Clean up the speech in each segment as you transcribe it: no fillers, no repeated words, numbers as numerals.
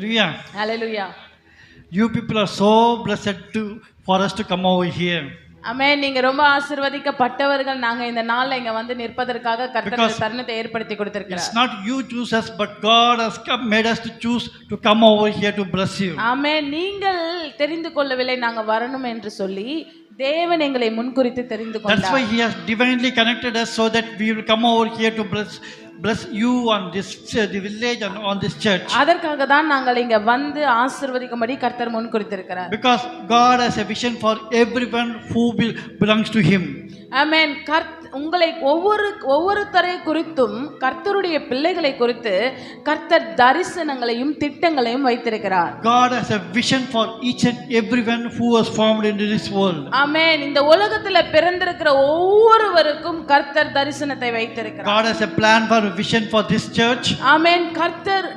Hallelujah. Hallelujah. You people are so blessed for us to come over here. ஆமென். நீங்க ரொம்ப ஆசீர்வதிக்கப்பட்டவர்கள். நாங்க இந்த நாள்ல இங்க வந்து நிற்பதற்காக கர்த்தர் இந்த தருணத்தை ஏற்படுத்தி கொடுத்திருக்கிறார். It's not you choose us, but God has made us to choose to come over here to bless you. ஆமென். நீங்கள் தெரிந்து கொள்ளவில்லை நாங்க வரணும் என்று சொல்லி தேவன் எங்களை முன்குறித்து தெரிந்து கொண்டார். That's why he has divinely connected us so that we will come over here to bless you on this the village and on this church. அதற்காக தான் நாங்கள் இங்க வந்து ஆசீர்வதிக்கும்படி கர்த்தர் முன்குறித்திருக்கிறார். Because God has a vision for everyone who belongs to him. ஆமென். உங்களை ஒவ்வொருத்தரை குறித்தும் கர்த்தருடைய பிள்ளைகளை குறித்து கர்த்தர் தரிசனங்களையும் திட்டங்களையும் வைத்திருக்கிறார். God has a vision for each and everyone who was formed into this world. ஆமென். இந்த உலகத்துல பிறந்திருக்கிற ஒவ்வொருவருக்கும் கர்த்தர் தரிசனத்தை வைத்திருக்கிறார். God has a plan for a vision for this church. ஆமென்.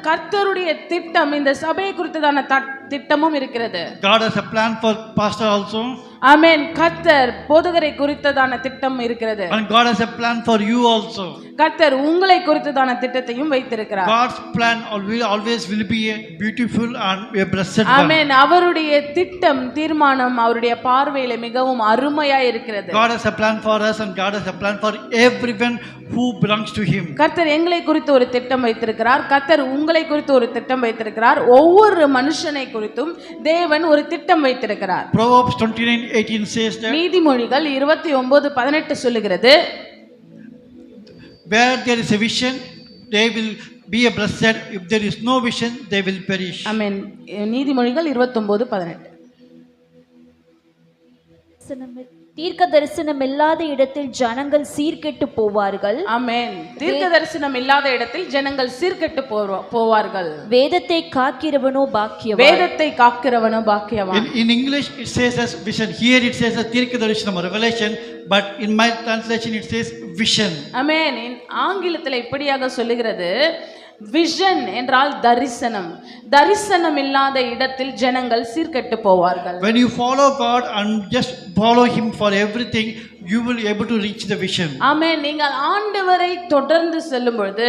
கர்த்தருடைய திட்டம் இந்த சபையை குறித்ததான திட்டமும் இருக்கிறது. God has a plan for pastor also. ஆமென். கர்த்தர் போதகரை குறித்ததான திட்டம் இருக்கிறது. And God has a plan for you also. கர்த்தர் உங்களை குறித்ததான திட்டத்தையும் வைத்திருக்கிறார். God's plan always will be a beautiful and a blessed one. ஆமென். அவருடைய திட்டம் தீர்மானம் அவருடைய பார்வையில மிகவும் அருமையா இருக்கிறது. God has a plan for us and God has a plan for everyone who belongs to him. கர்த்தர் எங்களை குறித்து ஒரு திட்டம் வைத்திருக்கிறார். கர்த்தர் உங்களை குறித்து ஒரு திட்டம் வைத்திருக்கிறார். ஒவ்வொரு மனுஷனை குறித்தும் தேவன் ஒரு திட்டம் வைத்திருக்கிறார். Proverbs 29:18 says that நீதிமொழிகள் 29:18 சொல்லுகிறது, where there is a vision they will be a blessed, if there is no vision they will perish. ஆமென். நீதிமொழிகள் 29:18. தீர்க்க தரிசனம் இல்லாத இடத்தில் ஜனங்கள் சீர்கெட்டு போவார்கள். ஆமென். தீர்க்க தரிசனம் இல்லாத இடத்தில் ஜனங்கள் சீர்கெட்டு போவார்கள். வேதத்தை காக்கிறவனோ பாக்கியவான். வேதத்தை காக்கிறவனோ பாக்கியவான். In English it says as vision, here it says as தீர்க்க தரிசனம் revelation, but in my translation it says vision. ஆமென். ஆங்கிலத்தில் இப்படியாக சொல்லுகிறது, விஷன் என்றால் தரிசனம். தரிசனம் இல்லாத இடத்தில் ஜனங்கள் சீர்கெட்டு போவார்கள். When you follow God and just follow him for everything, you will able to reach the vision. ஆமென். நீங்கள் ஆண்டவரை தொடர்ந்து செல்லும் பொழுது,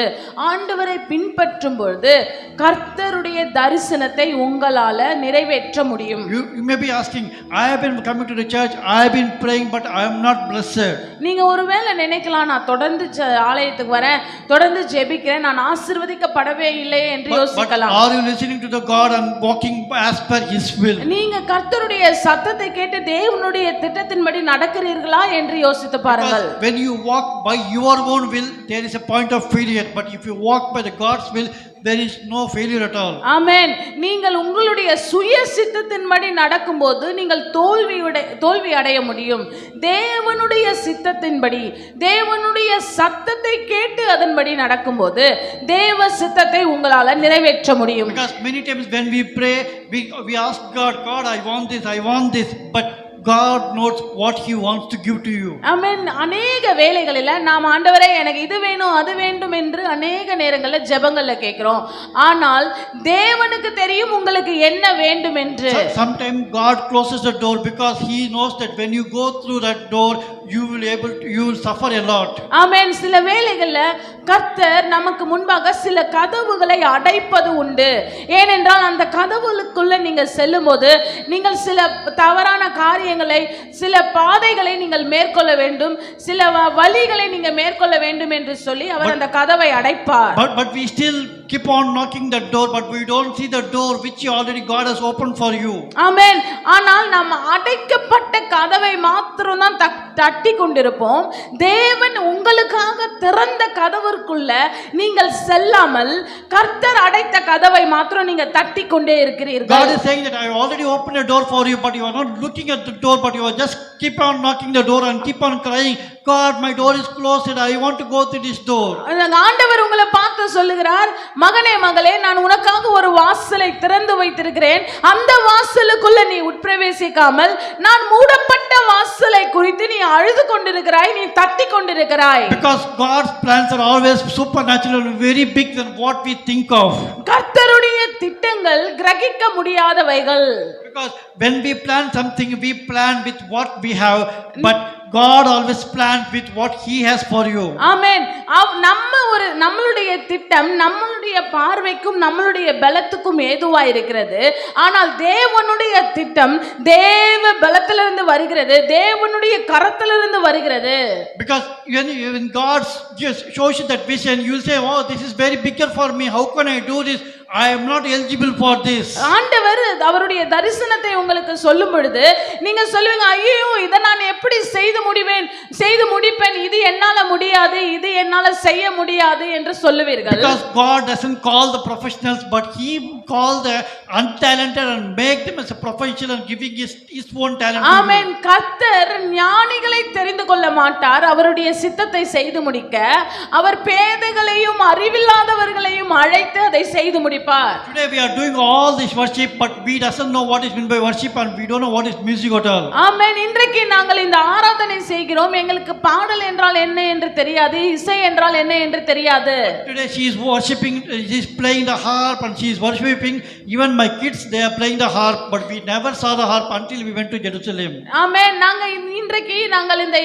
ஆண்டவரை பின்பற்றும் பொழுது கர்த்தருடைய தரிசனத்தை உங்களால நிறைவேற்ற முடியும். You may be asking, I have been coming to the church, I have been praying, but I am not blessed. நீங்க ஒருவேளை நினைக்கலாம், நான் தொடர்ந்து ஆலயத்துக்கு வரேன், தொடர்ந்து ஜெபிக்கிறேன், நான் ஆசீர்வதிக்கப்படவே இல்லை என்று யோசிக்கலாம். Are you listening to the God and walking as per his will? நீங்க கர்த்தருடைய சத்தத்தை கேட்டு தேவனுடைய திட்டத்தின்படி நடக்கிறீர்களா என்று யோசித்து பாருங்கள். When you walk by your own will, there is a point of failure, but if you walk by the God's will, there is no failure at all. ஆமென். நீங்கள் உங்களுடைய சுய சித்தத்தின்படி நடக்கும்போது நீங்கள் தோல்வி அடைய முடியும். தேவனுடைய சித்தத்தின்படி, தேவனுடைய சத்தத்தை கேட்டு அதன்படி நடக்கும்போது தேவ சித்தத்தை உங்களால நிறைவேற்ற முடியும். Because many times when we pray, we ask God, I want this, but God knows what he wants to give to you. ஆமென். அநேக வேளைகளில நாம் ஆண்டவரே எனக்கு இது வேணும் அது வேண்டும் என்று அநேக நேரங்கள்ல ஜெபங்கள்ல கேக்குறோம். ஆனால் தேவனுக்கு தெரியும் உங்களுக்கு என்ன வேண்டும் என்று. Sometimes God closes the door because he knows that when you go through that door you will suffer a lot. ஆமென். சில வேளைகளில கர்த்தர் நமக்கு முன்பாக சில கதவுகளை அடைப்பது உண்டு. ஏனென்றால் அந்த கதவுகளுக்குள்ள நீங்க செல்லும்போது நீங்கள் சில தவறான காரியங்களை, சில பாதைகளை நீங்கள் மேற்கொள்ள வேண்டும், சில வழிகளை நீங்க மேற்கொள்ள வேண்டும் என்று சொல்லி அவர் அந்த கதவை அடைப்பார். But we still keep on knocking the door, but we don't see the door which already God has opened for you. ஆமென். ஆனால் நாம் அடைக்கப்பட்ட கதவை மாத்திரம் தான் தட்டி கொண்டிருப்போம். தேவன் உங்களுக்காக திறந்த கதவிற்குள்ள நீங்கள் செல்லாமல் கர்த்தர் அடைத்த கதவை மாத்திரம் நீங்க தட்டி கொண்டே இருக்கிறீர்கள். God is saying that I already opened a door for you, but you are not looking at the door, but you are just keep on knocking the door and keep on crying, God, my door is closed, I want to go through this door. ஆண்டவர் உங்களை பார்த்து சொல்லுகிறார், மகனே மகளே, நான் உனக்காக ஒரு வாசலை திறந்து வைத்திருக்கிறேன். அந்த வாசலுக்குள்ள நீ உட்பிரவேசிக்காமல் நான் மூடப்பட்ட வாசலை குறித்து நீ அழுது கொண்டிருக்கிறாய், நீ தட்டி கொண்டிருக்கிறாய். Because God's plans are always supernatural and very big than what we think of. கர்த்தருடைய திட்டங்கள் கிரகிக்க முடியாதவைகள். Because when we plan something, we plan with what we have, but God always plans with what he has for you. ஆமென். நம்மளுடைய திட்டம், நம்மளுடைய நம்மளுடைய பார்வைக்கும் நம்மளுடைய பலத்துக்கும் ஏதுவா இருக்கிறது. ஆனால் தேவனுடைய திட்டம் தேவ பலத்திலிருந்து வருகிறது, தேவனுடைய கரத்திலிருந்து வருகிறது. Because when God just shows you that vision, you say, oh, this is very bigger for me, how can I do this? I am not eligible for this. ஆண்டவர் அவருடைய தரிசனத்தை உங்களுக்கு சொல்லும் பொழுது நீங்க சொல்லுவீங்க, ஐயோ இதை நான் எப்படி செய்து முடிப்பேன், இது என்னால முடியாது, இது என்னால செய்ய முடியாது என்று சொல்லுவீர்கள். Because God doesn't call the professionals, but He called the untalented and make them as a professional and giving His own talent. ஆமென். கர்த்தர் ஞானிகளை தெரிந்து கொள்ள மாட்டார், அவருடைய சித்தத்தை செய்து முடிக்க அவர் பேதைகளையும் அறிவில்லாதவர்களையும் அழைத்து அதை செய்து முடிப்பார். Today we are doing all this worship, but we doesn't know what is meant by worship and we don't know what is music at all. ஆமென். இன்றைக்கு நாங்கள் இந்த ஆராதனை செய்கிறோம், எங்களுக்கு பாடல் என்றால் என்ன என்று தெரியாது, இசை என்றால் என்ன என்று தெரியாது. Today she is worshiping, she is playing the harp and she is worshiping. Even my kids, they are playing the harp, but we never saw the harp until we went to Jerusalem. ஆமென். இன்றைக்கு நாங்கள் இந்த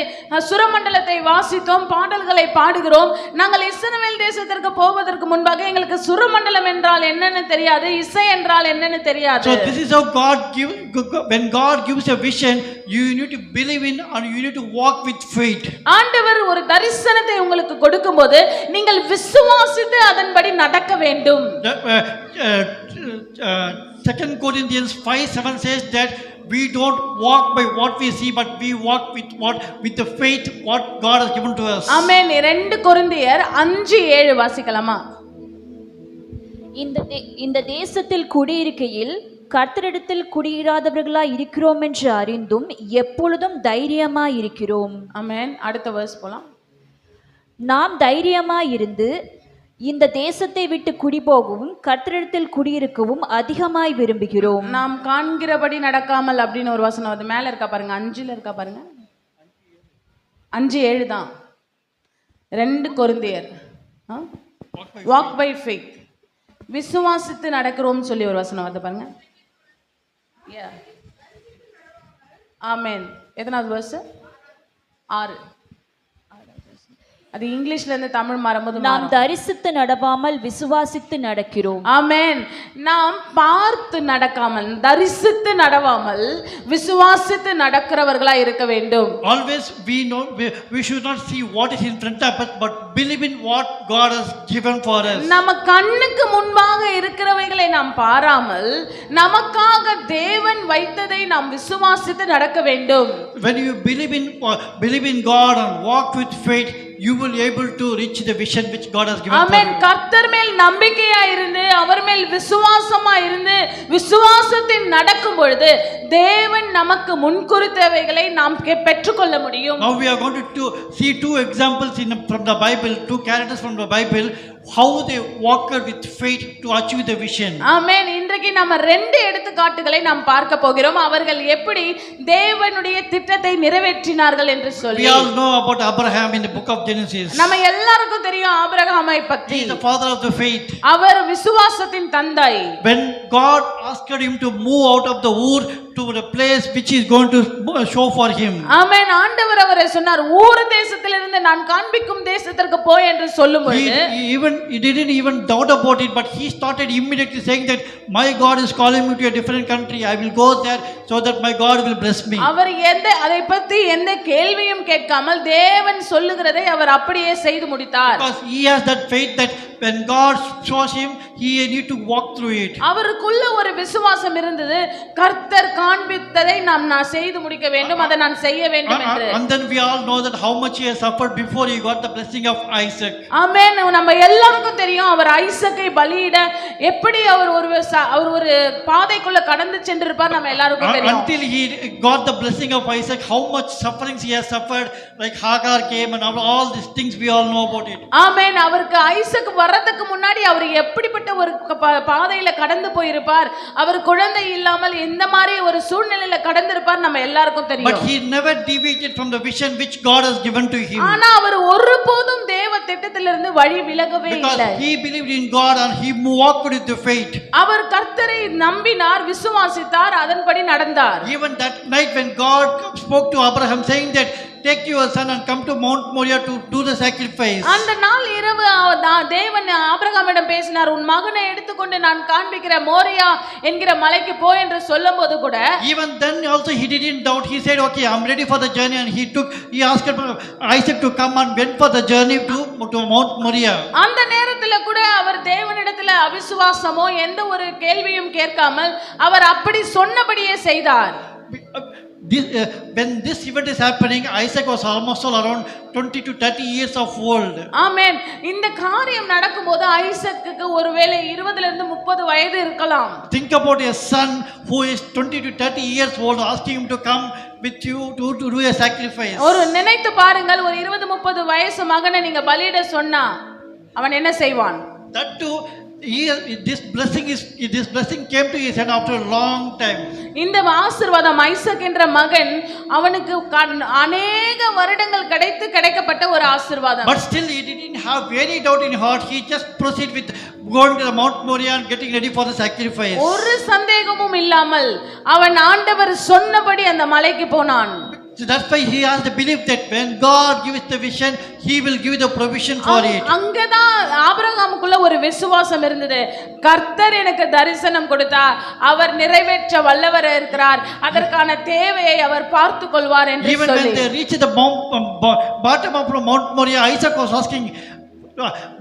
சுரமண்டலத்தை வாசித்தோம், பாடல்களை பாடுகிறோம். நாங்கள் இஸ்ரவேல் தேசத்திற்கு போவதற்கு முன்பாக எங்களுக்கு சுரமண்டலம் என்றால் என்னன்னு தெரியாது, இசை என்றால் என்னன்னு தெரியாது. So this is how when God gives a vision, you need to believe in and you need to walk with faith. ஆண்டவர் ஒரு தரிசனத்தை உங்களுக்கு கொடுக்கும்போது நீங்கள் விசுவாசித்து அதன்படி நடக்க வேண்டும். 2 Corinthians 5:7 says that we don't walk by what we see, but we walk with the faith what God has given to us. ஆமென். 2 கொரிந்தியர் 5:7 வாசிக்கலாமா? இந்த தேசத்தில் குடியிருக்கையில் கர்த்தரிடத்தில் குடியிராதவர்களாய் இருக்கிறோம் என்று அறிந்தும் எப்பொழுதும் தைரியமாய் இருக்கிறோம். ஆமென். அடுத்த வெர்ஸ் போலாம். நாம் தைரியமாய் இருந்து இந்த தேசத்தை விட்டு குடிபோகவும் கர்த்தரிடத்தில் குடியிருக்கவும் அதிகமாய் விரும்புகிறோம். நாம் காண்கிறபடி நடக்காமல் அப்படின்னு ஒரு வசனம் அது மேல இருக்கா பாருங்க, 5ல இருக்கா பாருங்க, 5:7 தான். 2 கொரிந்தியர் வாக் பை ஃபெய்த், விசுவாசித்து நடக்கிறோம்னு சொல்லி ஒரு வசனம் வருது பாருங்க. ஆமென். எத்தனாவது வெர்ஸ்? 6. அது இங்கிலீஷ்ல இருந்து தமிழ் மாறும்போது நாம் தரிசித்து நடவாமல் விசுவாசித்து நடக்கிறோம். ஆமென். நாம் பார்த்து நடக்காமல் தரிசித்து நடவாமல் விசுவாசித்து நடக்கிறவர்களா இருக்க வேண்டும். Always we know we should not see what is in front of us, but believe in what God has given for us. நம்ம கண்ணுக்கு முன்பாக இருக்கிறவைகளை நாம் பாராமல் நமக்காக தேவன் வைத்ததை நாம் விசுவாசித்து நடக்க வேண்டும். When you believe in God and walk with faith, you will able to reach the vision which God has given. ஆமென். கர்த்தர் மேல் நம்பிக்கையா இருந்து அவர் மேல் விசுவாசமா இருந்து விசுவாசத்தில் நடக்கும் பொழுது தேவன் நமக்கு முன்குறித்தவைகளை நாம் பெற்றுக்கொள்ள முடியும். Now we are going to see two examples from the Bible, two characters from the Bible, how they walked with faith to achieve the vision. ஆமென். இன்றைக்கு நம்ம 2 எடுத்துக்காட்டுகளை நாம் பார்க்க போகிறோம், அவர்கள் எப்படி தேவனுடைய திட்டத்தை நிறைவேற்றினார்கள் என்று சொல்லி. We all know about Abraham in the book of Genesis. நம்ம எல்லாருக்கும் தெரியும் ஆபிரகாமை பற்றி. He is the father of the faith. அவர் விசுவாசத்தின் தந்தை. When God asked him to move out of the Ur to the place which he is going to show for him. ஆமென். ஆண்டவர் அவரை சொன்னார், ஊர் தேசத்திலிருந்து நான் காண்பிக்கும் தேசத்திற்கு போய் என்று சொல்லும்போது he didn't even doubt about it, but he started immediately saying that my God is calling me to a different country, I will go there so that my God will bless me. அவர் அதை பற்றி எந்த கேள்வியும் கேட்காமல் தேவன் சொல்லுகிறதை அவர் அப்படியே செய்து முடித்தார். Because he has that faith that when God shows him, he need to walk through it. அவருக்குள்ள ஒரு விசுவாசம் இருந்தது, கர்த்தர் காண்பித்ததை நான் செய்து முடிக்க வேண்டும், அதை நான் செய்ய வேண்டும் என்று. And then we all know that how much he has suffered before he got the blessing of Isaac. ஆமென். நம்ம எல்லாருக்கும் தெரியும் அவர் ஐசக்கை பலியிட எப்படி அவர் ஒரு பாதைக்குள்ள கடந்து சென்றிருப்பார், நம்ம எல்லாருக்கும் தெரியும். Until he got the blessing of Isaac, how much sufferings he has suffered, like Hagar came and all these things we all know about it. ஆமென். அவருக்கு ஐசக் வர்றதுக்கு முன்னாடி அவர் எப்படிப்பட்ட ஒரு பாதையில கடந்து போயிருப்பார், அவர் குழந்தை இல்லாமல் எந்த மாதிரி ஒரு சூழ்நிலையில கடந்திருப்பார் நம்ம எல்லாருக்கும் தெரியும். But he never deviated from the vision which God has given to him. ஆனா அவர் ஒருபோதும் தேவ திட்டத்திலிருந்து வழி விலகவே இல்லை. Because he believed in God and he walked with the faith. அவர் கர்த்தரை நம்பினார், விசுவாசித்தார், அதன்படி நடந்தார். Even that night when God spoke to Abraham saying that take your son and come to Mount Moriah to do the sacrifice. அந்த நாள் இரவு தேவன் ஆபிரகாமிடம் பேசினார், உன் மகனை எடுத்துக்கொண்டு நான் காண்பிக்கிற மோரியா என்கிற மலைக்கு போ என்று சொல்லும்போது கூட Even then also he didn't doubt. He said, okay, I'm ready for the journey, and he asked Isaac to come and went for the journey to Mount Moriah. அந்த நேரத்துல கூட அவர் தேவனிடத்துல அவிசுவாசமோ எந்த ஒரு கேள்வியும் கேட்காமல் அவர் அப்படி சொன்னபடியே செய்தார். When this event is happening, Isaac was almost all around 20 to 30 years of old. ஆமென். இந்த காரியம் நடக்கும்போது ஐசக்குக்கு ஒருவேளை 20 ல இருந்து 30 வயது இருக்கலாம். Think about a son who is 20 to 30 years old, asking him to come with you to do a sacrifice. ஒரு நினைத்து பாருங்கள், ஒரு 20 30 வயசு மகனை நீங்க பலியிட சொன்னா அவன் என்ன செய்வான்? That too, this blessing came to his hand after a long time. இந்த ஆசீர்வாதம் ஐசக் என்ற மகன் அவனுக்கு அநேக வருடங்கள் கிடைக்கப்பட்ட ஒரு ஆசீர்வாதம். But still he didn't have any doubt in heart. He just proceed with going to the Mount Moriah and getting ready for the sacrifice. ஒரு சந்தேகமும் இல்லாமல் அவன் ஆண்டவர் சொன்னபடி அந்த மலைக்கு போனான். So that's why he has the belief that when God gives the vision, he will give the provision for it. அங்கதான் ஆபிரகாமுக்குள்ள ஒரு விசுவாசம் இருந்தது. கர்த்தர் எனக்கு தரிசனம் கொடுத்தார், அவர் நிறைவேற்ற வல்லவர் இருக்கிறார், அதற்கான தேவையை அவர் பார்த்துக் கொள்வார் என்று சொல்லி. Even when they reached the bottom of Mount Moriah, Isaac was asking,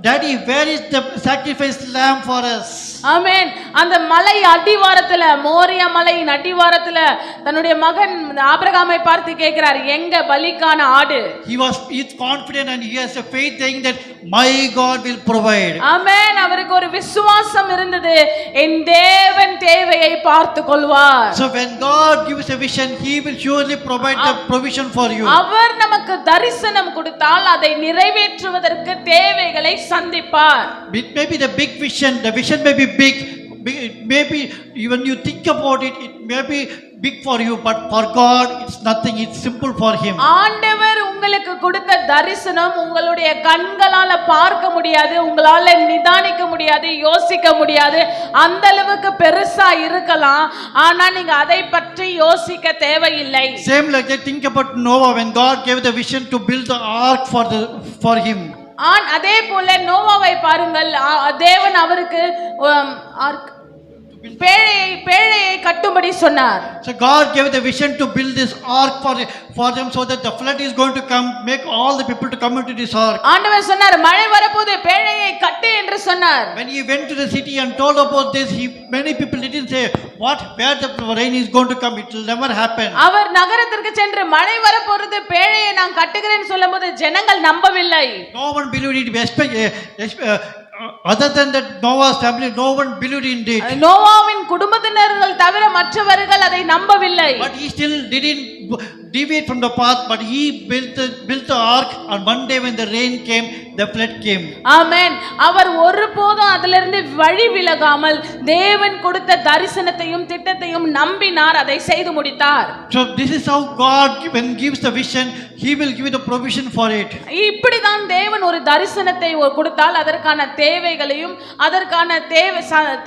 Daddy, where is the sacrifice lamb for us? ஆமென். அந்த மலை அடிவாரத்துல, மோரியா மலையின் அடிவாரத்துல தன்னுடைய மகன் ஆபிரகாமை பார்த்து கேட்கிறார், எங்க பலிக்கான ஆடு? He is confident and he has a faith saying that my God will provide. ஆமென். அவருக்கு ஒரு விசுவாசம் இருந்தது, என் தேவன் தேவையை பார்த்துக் கொள்வார். So when God gives a vision, he will surely provide the provision for you. அவர் நமக்கு தரிசனம் கொடுத்தால் அதை நிறைவேற்றுவதற்கு தேவைகளை சந்திப்பார். It may be the big vision, the vision may be big, maybe when you think about it, it may be big for you, but for God it's nothing, it's simple for him. ஆண்டவர் உங்களுக்கு கொடுத்த தரிசனம் உங்களுடைய கண்களால பார்க்க முடியாது, உங்களால நிதானிக்க முடியாது, யோசிக்க முடியாது, அந்த அளவுக்கு பெருசா இருக்கலாம், ஆனா நீங்க அதை பற்றி யோசிக்க தேவையில்லை. Same like that, think about Noah when God gave the vision to build the ark for him. அதே போல நோவாவை பாருங்கள், தேவன் அவருக்கு பேழையை கட்டும்படி சொன்னார். So God gave the vision to build this ark for them, so that the flood is going to come, make all the people to come into this ark. ஆண்டவர் சொன்னார், மழை வரப்போது பேழையை கட்டு என்று சொன்னார். When he went to the city and told about this, many people didn't say, where the rain is going to come, it will never happen. அவர் நகரத்திற்கு சென்று மழை வரப்போறது, பேழையை நான் கட்டுகிறேன் சொல்லும்போது ஜனங்கள் நம்பவில்லை. No one believed it. Other than that, Noah's family, no one believed in it. நோவாவின் குடும்பத்தினர்கள் தவிர மற்றவர்கள் அதை நம்பவில்லை. But he still didn't deviate from the path, but he built the ark, and one day when the rain came, the flood came. ஆமென். அவர் ஒருபோதும் அதிலிருந்து வழி விலகாமல் தேவன் கொடுத்த தரிசனத்தையும் திட்டத்தையும் நம்பினார், அதை செய்து முடித்தார். So this is how God, when gives the vision, he will give the provision for it. இப்படிதான் தேவன் ஒரு தரிசனத்தை கொடுத்தால் அதற்கான தேவைகளையும் அதற்கான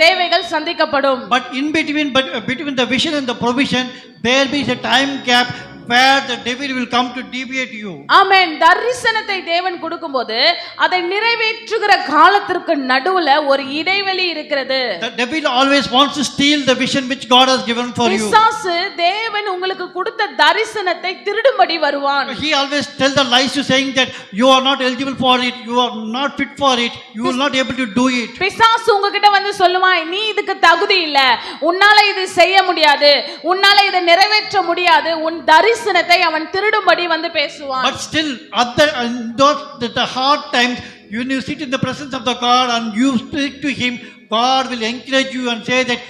தேவைகள் சந்திக்கப்படும். But in between the vision and the provision, there is a time gap where the devil will come to deviate you. ஆமென். தரிசனத்தை தேவன் கொடுக்கும்போது அதை நிறைவேற்றுகிற காலத்திற்கு நடுவுல ஒரு இடைவெளி இருக்கிறது. The devil always wants to steal the vision which God has given for you. பிசாசு தேவன் உங்களுக்கு கொடுத்த தரிசனத்தை திருடும்படி வருவான். He always tells the lies to saying that you are not eligible for it, you are not fit for it, you will not able to do it. பிசாசு உங்ககிட்ட வந்து சொல்லுவான், நீ இதுக்கு தகுதி இல்ல, உன்னால இது செய்ய முடியாது, உன்னால இதை நிறைவேற்ற முடியாது, உன் தரிசனத்தை அவன் திருடும்படி வந்து பேசுவான். But still at the hard times, when you sit in the presence of the God and you speak to him, God will encourage you and say that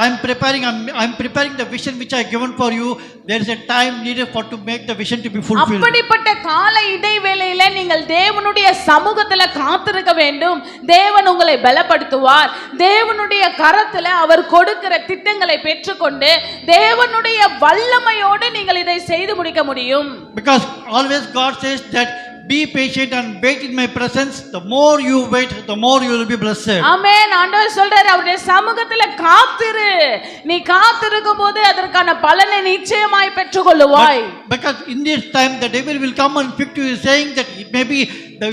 I'm preparing the vision which I given for you. There is a time needed to make the vision to be fulfilled. அப்படிப்பட்ட கால இடைவேளையில நீங்கள் தேவனுடைய சமூகத்துல காத்திருக்க வேண்டும். தேவன் உங்களை பலப்படுத்துவார். தேவனுடைய கரத்துல அவர் கொடுக்கிற திட்டங்களை பெற்றுக்கொண்டு தேவனுடைய வல்லமையோடு நீங்கள் இதை செய்து முடிக்க முடியும். Because always God says that be patient and wait in my presence. The more you wait, the more you will be blessed. ஆமென். ஆண்டவர் சொல்றாரு அவருடைய சமூகத்துல காத்திரு. நீ காத்திருக்கும் போது அதற்கான பலனை நிச்சயமாய் பெற்றுக்கொள்ளுவாய். Because in this time the devil will come and speak to you saying that it may be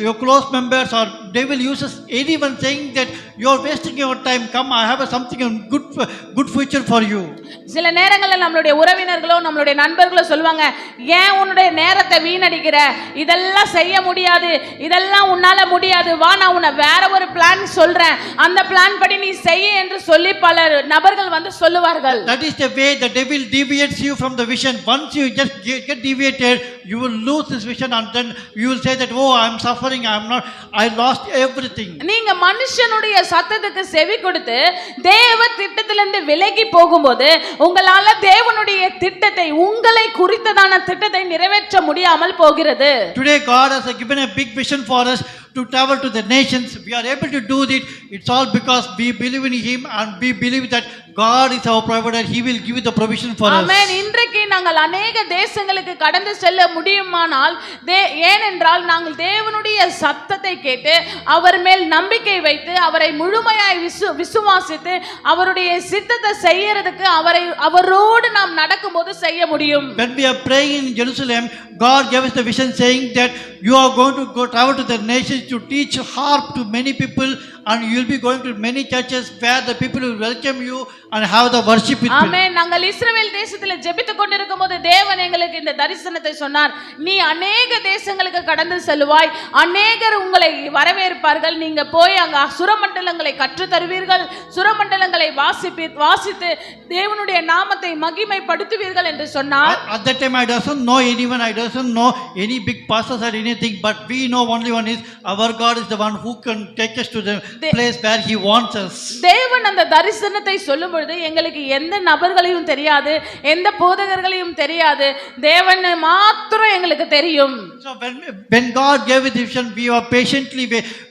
your close members or devil uses anyone saying that you are wasting your time. Come, I have something good future for you. சில நேரங்களில் நம்மளுடைய உறவினர்களோ நம்மளுடைய நண்பர்களோ சொல்லுவாங்க, ஏன் உன்னுடைய நேரத்தை வீணடிக்கிற, இதெல்லாம் செய்ய முடியாது, இதெல்லாம் உன்னால முடியாது, வா நான் உன்னை வேற ஒரு பிளான் சொல்றேன், அந்த பிளான் படி நீ செய்ய என்று சொல்லி பல நபர்கள் வந்து சொல்லுவார்கள். That is the way the devil deviates you from the vision. Once you just get deviated, you will lose this vision and then you will say that, oh, I am suffering, I lost everything. நீங்க மனுஷனுடைய சத்தத்துக்கு செவி கொடுத்து தேவ திட்டத்திலிருந்து விலகி போகும்போது உங்களால தேவனுடைய திட்டத்தை, உங்களை குறித்ததான திட்டத்தை நிறைவேற்ற முடியாமல் போகிறது. Today God has given a big vision for us to travel to the nations. We are able to do it. It's all because we believe in Him and we believe that God is our provider. He will give the provision for us. ஆமென். இன்றைக்கு நாங்கள் अनेक தேசங்களுக்கு கடந்து செல்ல முடியுமானால் ஏனென்றால் நாங்கள் தேவனுடைய சத்தத்தை கேட்டு அவர் மேல் நம்பிக்கை வைத்து அவரை முழுமையாய் விசுவாசித்து அவருடைய சித்தத்தை செய்யறதுக்கு அவரோடு நாம் நடக்கும்போது செய்ய முடியும். When we are praying in Jerusalem, God gave us the vision saying that you are going to go travel to the nations to teach harp to many people, and you will be going to many churches where the people will welcome you and have the worship with you. ஆமென். நாங்கள் இஸ்ரவேல் தேசத்தில் ஜெபித்துக் கொண்டிருக்கும்போது தேவன் எங்களுக்கு இந்த தரிசனத்தை சொன்னார். நீ अनेक தேசங்களுக்கு கடந்து செல்வாய், அநேகர் உங்களை வரவேற்பார்கள், நீங்க போய் அங்க சுரமண்டலங்களை கற்றுத் தருவீர்கள், சுரமண்டலங்களை வாசித்து தேவனுடைய நாமத்தை மகிமைப்படுத்துவீர்கள் என்று சொன்னார். At that time I doesn't know anyone, I doesn't know any big pastors or anything, but we know only one is our God is the one who can take us to the place where He wants us. தேவன் அந்த தரிசனத்தை சொல்லும் பொழுது எங்களுக்கு எந்த நபர்களையும் தெரியாது, எந்த போதகர்களையும் தெரியாது, தேவன் மாத்திரம் எங்களுக்கு தெரியும். So when God gave the vision, we were patiently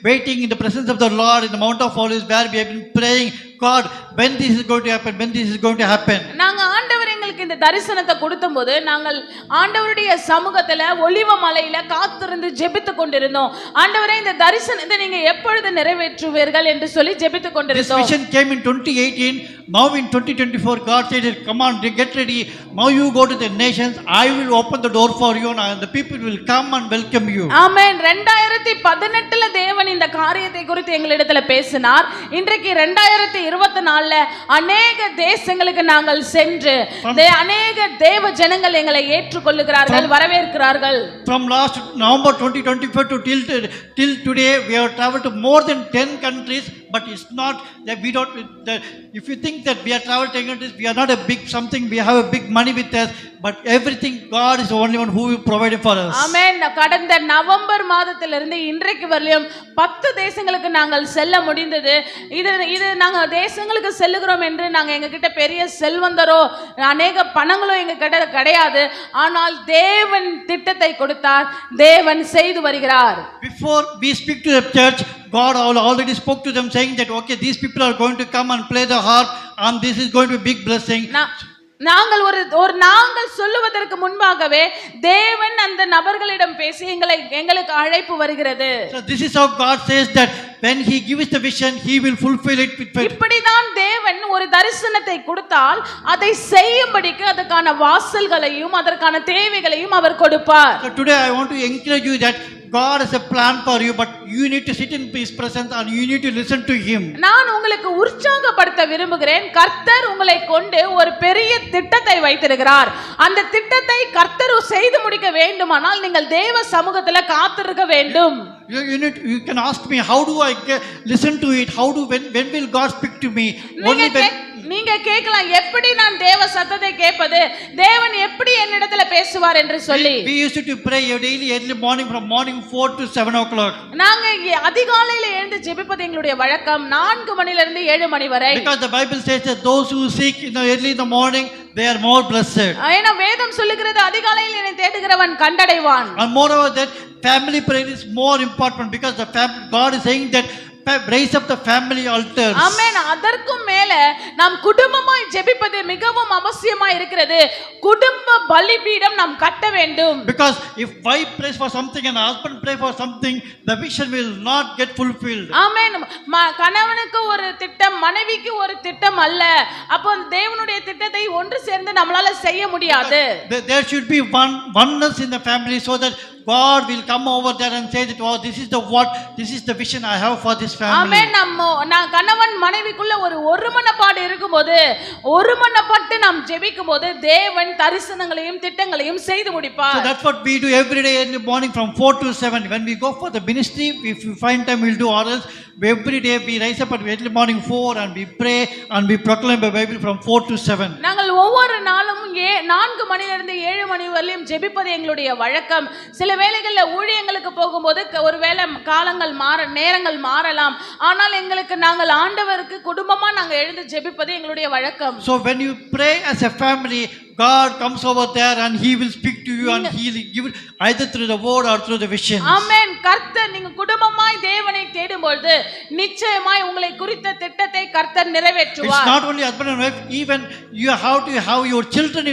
waiting in the presence of the Lord in the Mount of Olives, where we have been praying, God, when this is going to happen, when this is going to happen. நாங்க ஆண்டவர் எங்களுக்கு இந்த தரிசனத்தை கொடுத்தபோது நாங்கள் ஆண்டவருடைய சமூகத்துல ஒலிவ மலையில காத்திருந்து ஜெபித்துக் கொண்டிருந்தோம். ஆண்டவரே இந்த தரிசனத்தை நீங்க எப்பொழுது நிறைவேற்றுவீர்கள் என்று சொல்லி ஜெபித்துக் கொண்டிருந்தோம். This vision came in 2018. Now in 2024 God said, come on, get ready, now you go to the nations, I will open the door for you and the people will come and welcome you. ஆமென். 2018ல தேவன் இந்த காரியத்தை குறித்து எங்களிடத்துல பேசினார். இன்றைக்கு 2024ல अनेक தேசங்களுக்கு நாங்கள் சென்று अनेक தேவ ஜனங்கள் எங்களை ஏற்றுக்கொள்ளுகிறார்கள், வரவேற்கிறார்கள். From last November 2024 to till today we have traveled to more than 10 countries, but it's not that we don't if you think that we are traveling 10 countries, we are not a big something, we have a big money with us, but everything God is the only one who will provide it for us. ஆமென். கடந்த November மாதத்திலிருந்து இன்றைக்கு வரையும் 10 தேசங்களுக்கு நாங்கள் செல்ல முடிந்தது. இது நாங்க தேசங்களுக்கு செல்லுகிறோம் என்று நாங்க எங்க கிட்ட பெரிய செல்வந்தரோ अनेक பணங்களோ எங்க கிட்ட கிடையாது. ஆனால் தேவன் திட்டத்தை கொடுத்தார், தேவன் செய்து வருகிறார். Before we speak to the church, God already spoke to them saying that okay, these people are going to come and play the harp and this is going to be a big blessing. நாங்கள் நாங்கள் சொல்லுவதற்கு முன்பாகவே தேவன் அந்த நபர்களிடம் பேசி எங்களுக்கு அழைப்பு வருகிறது. So this is how God says that when He gives the vision, He will fulfill it with faith. இப்படிதான் தேவன் ஒரு தரிசனத்தை கொடுத்தால் அதை செய்யும்படிக்கு அதற்கான வாசல்களையும் அதற்கான தேவைகளையும் அவர் கொடுப்பார். So today I want to encourage you that God has a plan for you, but you need to sit in His presence and you need to listen to Him. நான் உங்களுக்கு உற்சாகப்படுத்த விரும்புகிறேன். கர்த்தர் உங்களை கொண்டு ஒரு பெரிய திட்டத்தை வைத்திருக்கிறார். அந்த திட்டத்தை கர்த்தர் செய்து முடிக்க வேண்டுமானால் நீங்கள் தேவ சமூகத்துல காத்திருக்க வேண்டும். You can ask me, how do I listen to it? When will God speak to me? நீங்க கேட்கலாம், எப்படி நான் தேவ சத்தத்தை கேட்பது, தேவன் எப்படி என்னிடத்துல பேசுவார் என்று சொல்லி. We used to pray daily early morning from morning 4 to 7 o'clock. நாங்க அதிகாலையில எழுந்து ஜெபிப்பது எங்களுடைய வழக்கம், 4 மணில இருந்து 7 மணி வரை. Because the Bible says that those who seek early in the morning, they are more blessed. ஏன்னா வேதம் சொல்லுகிறது அதிகாலையில் என்னை தேடுகிறவன் கண்டடைவான். And moreover that family prayer is more important, because God is saying that raise up the family altars. ஆமென். அதற்கும் மேல நாம் குடும்பமாய் ஜெபிப்பது மிகவும் அவசியமா இருக்கிறது. குடும்ப பலிபீடம் நாம் கட்ட வேண்டும். Because if wife prays for something and husband pray for something, the vision will not get fulfilled. ஆமென். கணவனுக்கு ஒரு திட்டம், மனைவிக்கு ஒரு திட்டம் அல்ல. அப்போ தேவனுடைய திட்டத்தை ஒன்று சேர்ந்து நம்மளால செய்ய முடியாது. There should be oneness in the family so that God will come over there and say that, oh, this is the vision I have for this family. ஆமென். நான் கணவன் மனைவிக்குள்ள ஒரு ஒருமனப்பாடு இருக்கும்போது, ஒருமனப்பட்டு நாம் ஜெபிக்கும்போது தேவன் தரிசனங்களையும் திட்டங்களையும் செய்து முடிப்பார். So that's what we do every day in the morning from 4 to 7. When we go for the ministry, if we find time, we'll do others. Every day we rise up at early morning 4 and we pray and we proclaim the Bible from 4 to 7. நாங்கள் ஒவ்வொரு நாளும் 4 மணியிலிருந்து 7 மணி வரையும் ஜெபிப்பது எங்களுடைய வழக்கம். சில வேளைகளில் ஊழியங்களுக்கு போகும்போது ஒருவேளை நேரங்கள் மாறலாம். ஆனால் நாங்கள் ஆண்டவருக்கு குடும்பமா நாங்கள் எழுந்து ஜெபிப்பது எங்களுடைய வழக்கம். So when you pray as a family, God comes over there and he will speak to you and he will give it either through the word or through the vision. ஆமென். கர்த்தர் நீங்க குடும்பமாய் தேவனை தேடும்போது நிச்சயமாய் உங்களை குறித்த திட்டத்தை கர்த்தர் நிறைவேற்றுவார். It's not only husband and wife, even you have to have your children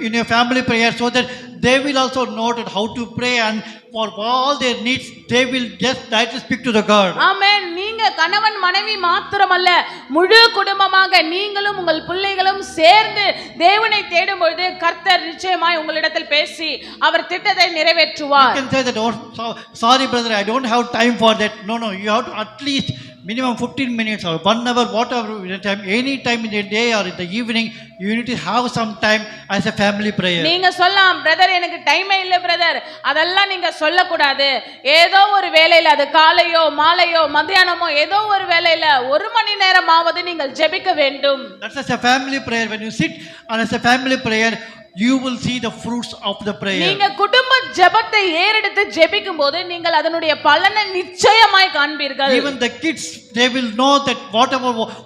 in your family prayer so that they will also know how to pray, and for all their needs they will just directly speak to the God. ஆமென். நீங்க கணவன் மனைவி மாத்திரமல்ல, முழு குடும்பமாக நீங்களும் உங்கள் பிள்ளைகளும் சேர்ந்து தேவனை தேடும்போது கர்த்தர் நிச்சயமாய் உங்களிடத்தில் பேசி அவர் திட்டத்தை நிறைவேற்றுவார். You can say that, oh, sorry brother, I don't have time for that. No, you have to at least minimum 15 minutes or 1 hour, whatever time, any time in the day or in the evening, you need to have some time as a family prayer. நீங்க சொல்லலாம், brother எனக்கு டைமே இல்ல brother, அதெல்லாம் நீங்க சொல்லக்கூடாது. ஏதோ ஒரு வேளையில, அது காலையோ மாலையோ மத்தியானமோ ஏதோ ஒரு வேளையில 1 மணி நேரமாவது நீங்கள் ஜெபிக்க வேண்டும். That's as a family prayer. When you sit and as a family prayer, you will see the fruits of the prayer. நீங்க குடும்ப ஜெபத்தை ஏறெடுத்து ஜெபிக்கும்போது நீங்கள் அதனுடைய பலனை நிச்சயமாய் காண்பீர்கள். Even the kids, they will know that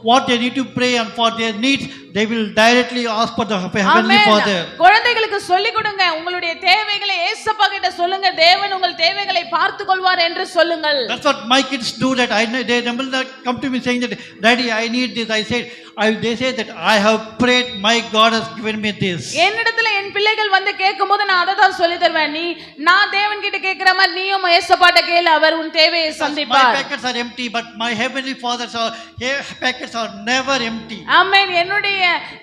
what they need to pray and for their needs, they will directly ask for the heavenly Father. குழந்தைகளுக்கு சொல்லிக் கொடுங்க, உங்களுடைய தேவைகளை ஏசப்பா கிட்ட சொல்லுங்க, தேவன் உங்கள் தேவைகளை பார்த்துக் கொள்வார் என்று சொல்லுங்கள். That's what my kids do. That they never come to me saying that, Daddy, I need this. They say that I have prayed, my God has given me this. என்னிடத்துல என் பிள்ளைகள் வந்து கேட்கும்போது நான் அதை தான் சொல்லி தருவேன். நான் தேவன் கிட்ட கேட்கிற மாதிரி நீயும் ஏசப்பாட்ட கேளு, அவர் உன் தேவையை சந்திப்பார். My packets are empty, but my heavenly Father's packets are never empty. ஆமென்.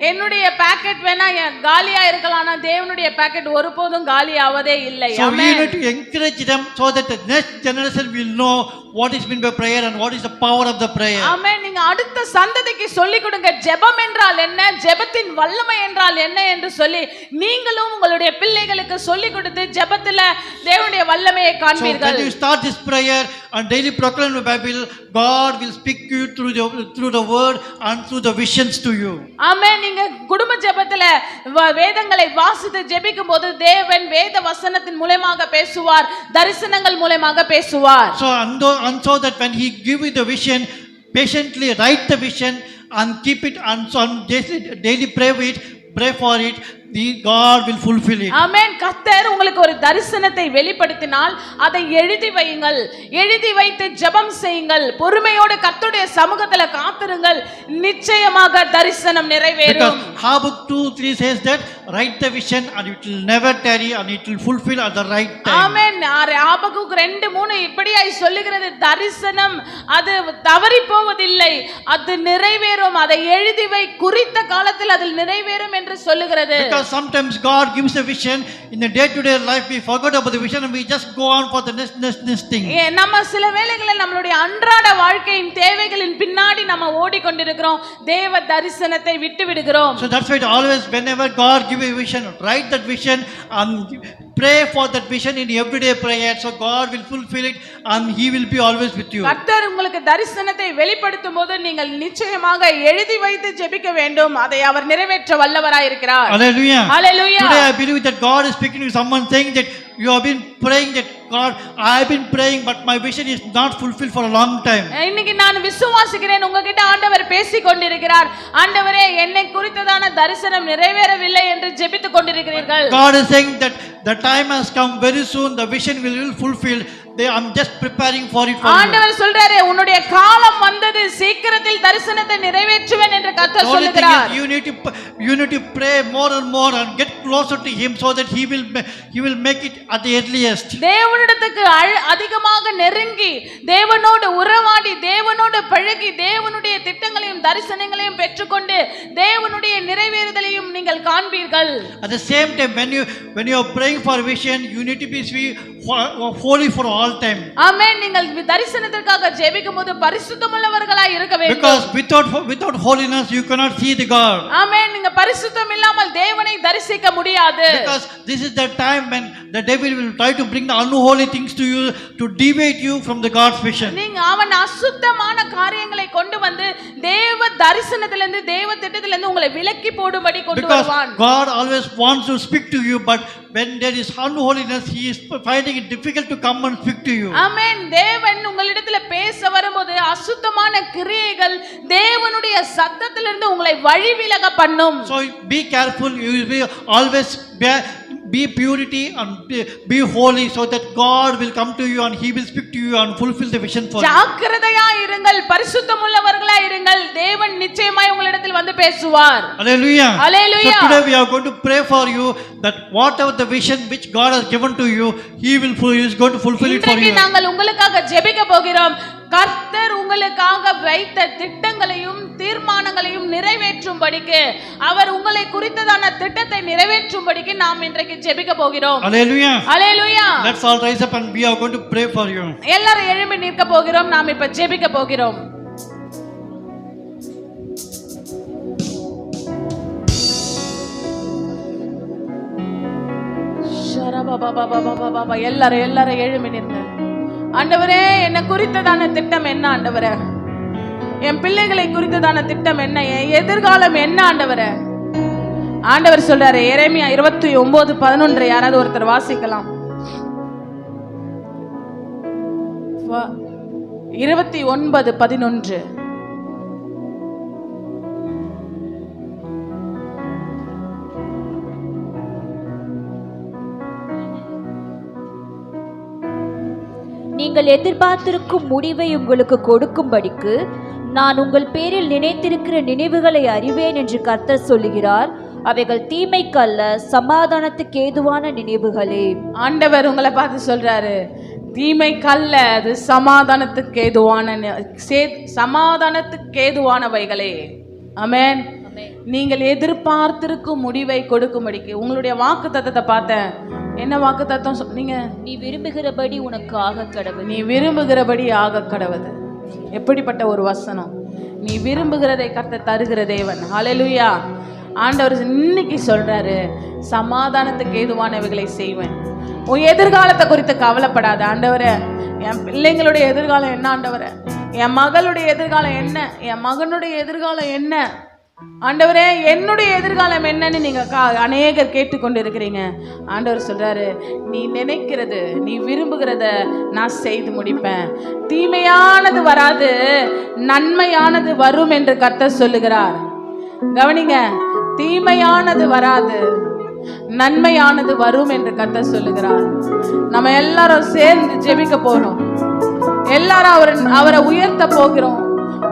என்னுடைய பாக்கெட் வேணா காலியா இருக்கலாம், ஆனா தேவனுடைய பாக்கெட் ஒருபோதும் காலி ஆவதே இல்லை. So we need to encourage them so that the next generation will know what is meant by prayer and what is the power of the prayer. ஆமென். நீங்க அடுத்த சந்ததிக்கு சொல்லி கொடுங்க, ஜெபம் என்றால் என்ன, ஜெபத்தின் வல்லமை என்றால் என்ன என்று சொல்லி நீங்களும் உங்களுடைய பிள்ளைகளுக்கு சொல்லி கொடுத்து ஜெபத்துல தேவனுடைய வல்லமையை காண்பீர்கள். So when you start this prayer and daily proclaim the Bible, God will speak to you through the word and through the visions to you. ஆமென். நீங்க குடும்ப ஜெபத்துல வேதங்களை வாசித்து ஜெபிக்கும்போது தேவன் வேத வசனத்தின் மூலமாக பேசுவார், தரிசனங்கள் மூலமாக பேசுவார். And so that when he give you the vision, patiently write the vision and keep it and daily pray for it, God will fulfill it. ஆமென். கர்த்தர் உங்களுக்கு ஒரு தரிசனத்தை வெளிப்படுத்தினால் அதை எழுதி வையுங்கள். எழுதி வைத்து ஜெபம் செய்யுங்கள். பொறுமையோடு கர்த்தருடைய சமூகத்துல காத்திருங்கள். நிச்சயமாக தரிசனம் நிறைவேறும். Because Habakkuk 2:3 says that write the vision and it will never tarry and it will fulfill at the right time. ஆமென். ஆபகுக் 2:3 இப்படியாய் சொல்லுகிறது, தரிசனம் அது தவறி போவதில்லை, அது நிறைவேறும். அதை எழுதி வை, குறித்த காலத்தில் அதில் நிறைவேறும் என்று சொல்லுகிறது. Sometimes God gives a vision in the day-to-day life, we forget about the vision and we just go on for the next thing. நம்ம சில வேளைகளில் நம்மளுடைய அன்றாட வாழ்க்கையின் தேவைகளின் பின்னாடி நம்ம ஓடிக்கொண்டிருக்கிறோம், தேவ தரிசனத்தை விட்டு விடுகிறோம். So that's why always whenever God give a vision, write that vision and pray for that vision in everyday prayer, so God will fulfill it and he will be always with you. கர்த்தர் உங்களுக்கு தரிசனத்தை வெளிப்படுத்தும் போது நீங்கள் நிச்சயமாக எழுதி வைத்து ஜெபிக்க வேண்டும், அதை அவர் நிறைவேற்ற வல்லவராய் இருக்கிறார். Hallelujah. Hallelujah. Today I believe that God is speaking to someone saying that you have been praying that, God, I have been praying but my vision is not fulfilled for a long time. இன்னைக்கு நான் விசுவாசிக்கிறேன், உங்ககிட்ட ஆண்டவர் பேசிக் கொண்டிருக்கிறார். ஆண்டவரே, என்னை குறித்ததான தரிசனம் நிறைவேறவில்லை என்று ஜெபித்துக் கொண்டிருக்கிறீர்கள். God is saying that the time has come very soon, the vision will be fulfilled. I'm just preparing for it for you. ஆண்டவர் சொல்றாரு உன்னுடைய காலம் வந்தது, சீக்கிரத்தில் தரிசனத்தை நிறைவேற்றுவேன் என்று கர்த்தர் The only thing சொல்லுகிறார். is you need to pray more and more and get closer to him so that he will make it at the earliest. தேவனிடத்துக்கு அதிகமாக நெருங்கி தேவனோடு உறவாடி தேவனோடு பழகி தேவனுடைய திட்டங்களையும் தரிசனங்களையும் பெற்றுக்கொண்டு தேவனுடைய நிறைவேறுதலையும் நீங்கள் காண்பீர்கள். At the same time, when you are praying for vision, you need to be holy for all time. ஆமென். நீங்கள் தரிசனத்திற்காக ஜெபிக்கும்போது பரிசுத்தமுள்ளவர்களாய் இருக்க வேண்டும். Because without holiness you cannot see the God. ஆமென். நீங்க பரிசுத்தம் இல்லாமல் தேவனை தரிசிக்க முடியாது. Because this is the time when the devil will try to bring the unholy things to you to deviate you from the God's vision. நீங்க அவன் அசுத்தமான காரியங்களை கொண்டு வந்து தேவ தரிசனத்திலிருந்து தேவ திட்டத்திலிருந்து உங்களை விலக்கி போடும்படி கொண்டு Because வருவான். God always wants to speak to you, but when there is unholiness, he is finding it difficult to come and speak to you. ஆமென். தேவன் உங்களிடத்துல பேச வரும்போது அசுத்தமான கிரியைகள் தேவனுடைய சத்தத்திலிருந்து உங்களை வழி விலக பண்ணும். So be careful. You will be always be purity and be holy, so that God will come to you and he will speak to you and fulfill the vision for you. ஜாக்கிரதையா இருங்கள், பரிசுத்தமுள்ளவர்களா இருங்கள். தேவன் நிச்சயமாய் உங்களிடத்தில் வந்து பேசுவார். Hallelujah. Hallelujah. So today we are going to pray for you that whatever the vision which God has given to you, he is going to fulfill it for இன்றைக்கு you. நாங்கள் உங்களுக்காக ஜெபிக்க போகிறோம். கர்த்தர் உங்களுக்காக வைத்த திட்டங்களையும் தீர்மானங்களையும் நிறைவேற்றும்படிக்கு, அவர் உங்களை குறித்ததான திட்டத்தை நிறைவேற்றும்படிக்கு நாம் இன்றைக்கு ஜெபிக்க போகிறோம். Hallelujah. Hallelujah. Let's all rise up and we are going to pray for you. எல்லாரும் எழும்பி நிற்க போகிறோம். நாம் இப்ப ஜெபிக்க போகிறோம். எல்லாரும் எழும்பி நிற்க. ஆண்டவரே, என்ன குறித்ததான திட்டம் என்ன ஆண்டவரே? என் பிள்ளைகளை குறித்ததான திட்டம் என்ன? என் எதிர்காலம் என்ன ஆண்டவரே? ஆண்டவர் சொல்றாரு, எரேமியா 29:11 யாராவது ஒருத்தர் வாசிக்கலாம். 29:11. நீங்கள் எதிர்பார்த்திருக்கும் முடிவை உங்களுக்கு கொடுக்கும்படிக்கு நான் உங்கள் பேரில் நினைத்திருக்கிற நினைவுகளை அறிவேன் என்று கர்த்தர் சொல்லுகிறார். அவைகள் தீமைக்கல்ல, சமாதானத்துக்கு ஏதுவான நினைவுகளே. ஆண்டவர் உங்களை பார்த்து சொல்றாரு, தீமைக்கல்ல, அது சமாதானத்துக்கு ஏதுவானவைகளே. ஆமென். நீங்கள் எதிர்பார்த்திருக்கும் முடிவை கொடுக்கும்படிக்கு. உங்களுடைய வாக்கு தத்தத்தை பார்த்தேன். என்ன வாக்கு தத்தம் சொன்னீங்க? நீ விரும்புகிறபடி உனக்கு ஆக கடவுது. நீ விரும்புகிறபடி ஆக கடவுது. எப்படிப்பட்ட ஒரு வசனம்! நீ விரும்புகிறதை கர்த்தர் தருகிற தேவன். ஹல்லேலூயா. ஆண்டவர் இன்னைக்கு சொல்றாரு, சமாதானத்துக்கு ஏதுவானவைகளை செய்வேன். உன் எதிர்காலத்தை குறித்து கவலைப்படாத. ஆண்டவரே, என் பிள்ளைங்களுடைய எதிர்காலம் என்ன ஆண்டவரே? என் மகளுடைய எதிர்காலம் என்ன? என் மகனுடைய எதிர்காலம் என்ன? ஆண்டவரே, என்னுடைய எதிர்காலம் என்னன்னு நீங்க அநேகர் கேட்டுக்கொண்டு இருக்கிறீங்க. ஆண்டவர் சொல்றாரு, நீ நினைக்கிறது, நீ விரும்புகிறத நான் செய்து முடிப்பேன். தீமையானது வராது, நன்மையானது வரும் என்று கர்த்தர் சொல்லுகிறார். கவனிங்க, தீமையானது வராது, நன்மையானது வரும் என்று கர்த்தர் சொல்லுகிறார். நம்ம எல்லாரும் சேர்ந்து ஜெபிக்க போறோம். எல்லாரும் அவரை உயர்த்த போகிறோம்.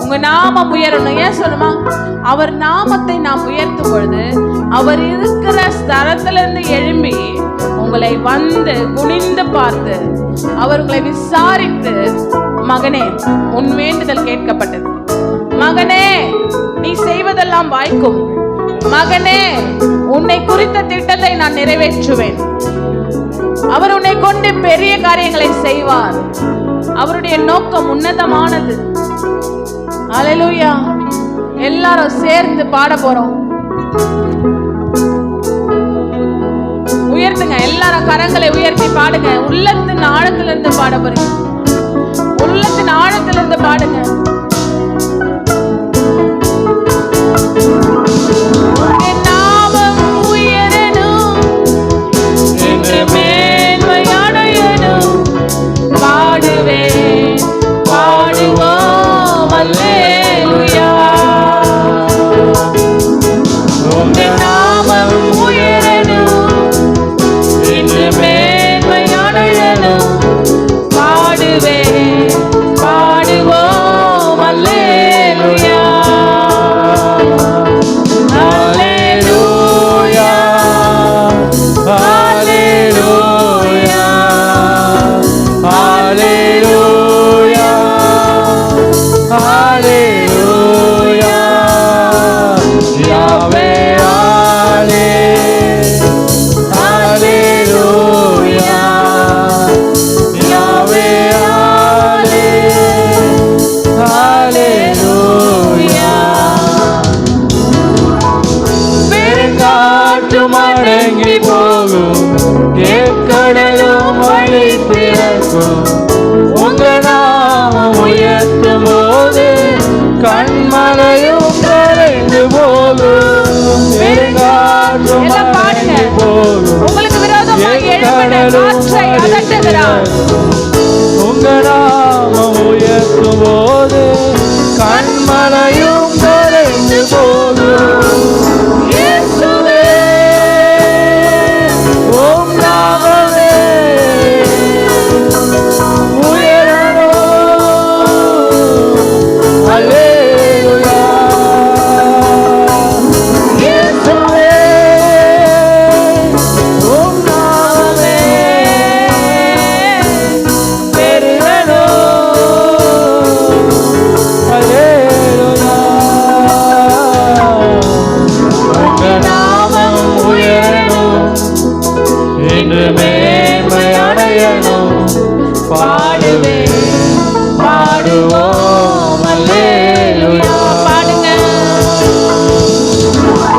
உங்க நாமம் உயரணும். ஏன் சொல்லுமா? அவர் நாமத்தை நாம் உயர்த்தும் பொழுது அவர் இருக்கிற ஸ்தலத்திலிருந்து எழும்பி உங்களை வந்து குனிந்து பார்த்து அவர் உங்களை விசாரித்து, மகனே, உன் வேண்டுதல் கேட்கப்பட்டது. மகனே, நீ செய்வதெல்லாம் வாய்க்கும். மகனே, உன்னை குறித்த திட்டத்தை நான் நிறைவேற்றுவேன். அவர் உன்னை கொண்டு பெரிய காரியங்களை செய்வார். அவருடைய நோக்கம் உன்னதமானது. ஹல்லேலூயா. எல்லாரும் சேர்ந்து பாட போறோம். உயர்த்துங்க. எல்லாரும் கரங்களை உயர்த்தி பாடுங்க. உள்ளத்தின் ஆழத்திலிருந்து பாட போறீங்க. உள்ளத்தின் ஆழத்திலிருந்து பாடுங்க. பாடுவோம் அல்லேலூயா. உம்முடைய நாமம் உயரணும், இன்று உயர்த்தும் உங்க நாமம் உயர்த்தும் போது கண்மலையும் கரைந்து போகும் பெருங்காற்றும் எல்லாம் பாடுங்க. மறைந்து போகும் உங்களுக்கு விரோதமாக எழும்பின காற்றை அதட்டுகிறார். உங்க நாமம் உயர்த்தும் போது கண்மலையும் கரைந்து போகும் இயேசுவே உம் நாமமே உயரணும் அல்லேலூயா இயேசுவே உம் நாமமே பாடுவோம் அல்லேலூயா பாடுங்க.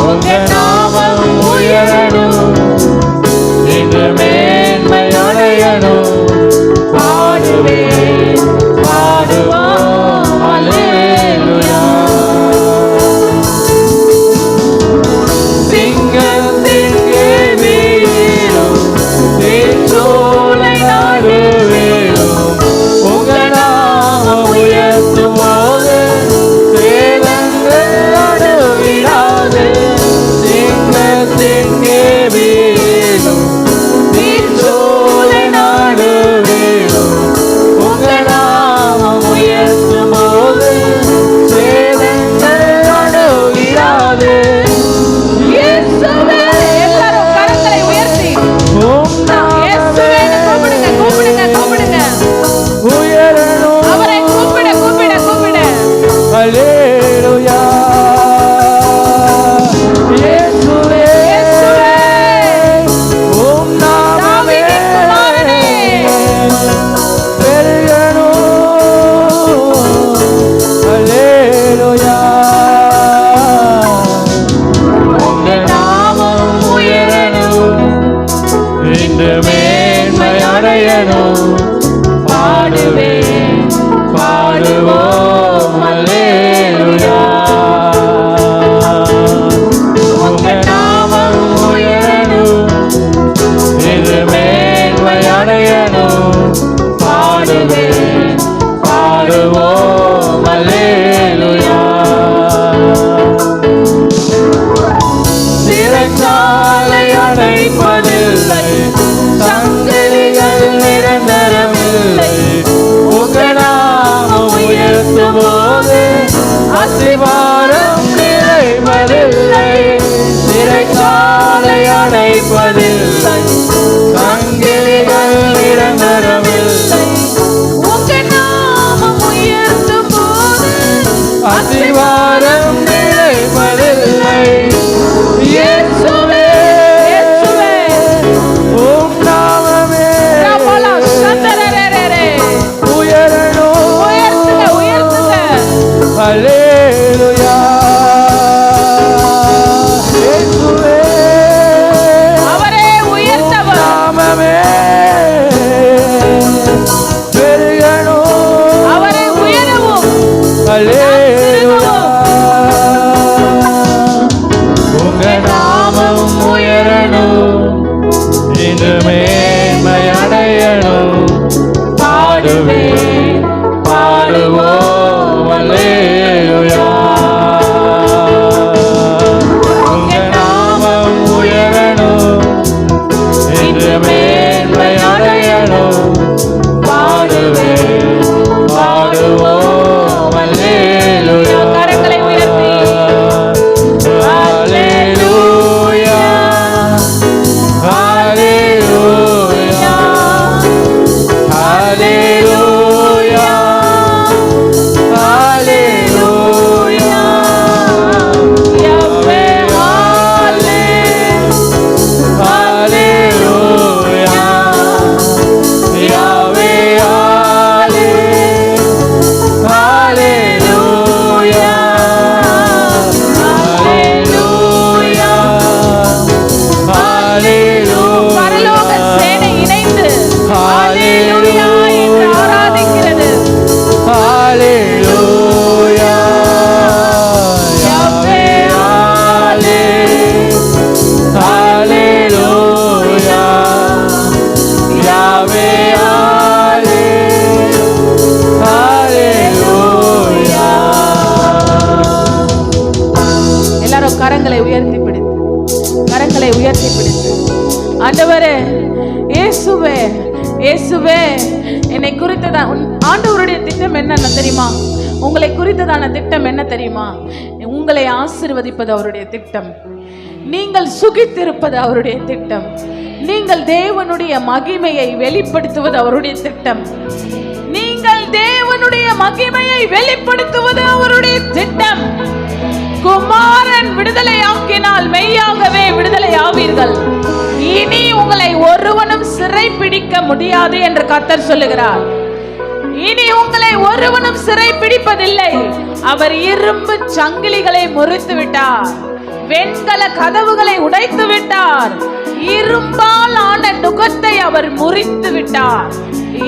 உங்க நாமம் உயரணும் இன்று மேன்மை அடையணும் பாடுவேன் பாடுவோம் அல்லேலூயா சிங்கத்தின் கேள்வியிலும் தேச்சோலை நடுவிலும் இயேசுவே, என்னை குறித்ததான் ஆண்டவருடைய திட்டம் என்ன தெரியுமா? உங்களை குறித்ததான திட்டம் என்ன தெரியுமா? உங்களை ஆசீர்வதிப்பது அவருடைய திட்டம். நீங்கள் சுகித்திருப்பது அவருடைய திட்டம். நீங்கள் தேவனுடைய மகிமையை வெளிப்படுத்துவது அவருடைய திட்டம். நீங்கள் தேவனுடைய மகிமையை வெளிப்படுத்துவது அவருடைய திட்டம். குமாரன் விடுதலை ஆக்கினால் மெய்யாகவே விடுதலை ஆவீர்கள். இனி உங்களை ஒருவனும் சிறை பிடிக்க முடியாது என்று கர்த்தர் சொல்லுகிறார். இனி உங்களை ஒருவனும் சிறை பிடிப்பதில்லை. அவர் இரும்பு சங்கிலிகளை முறித்து விட்டார். வெண்கல கதவுகளை உடைத்து விட்டார். இரும்பால் ஆன நுகத்தை அவர் முறித்து விட்டார்.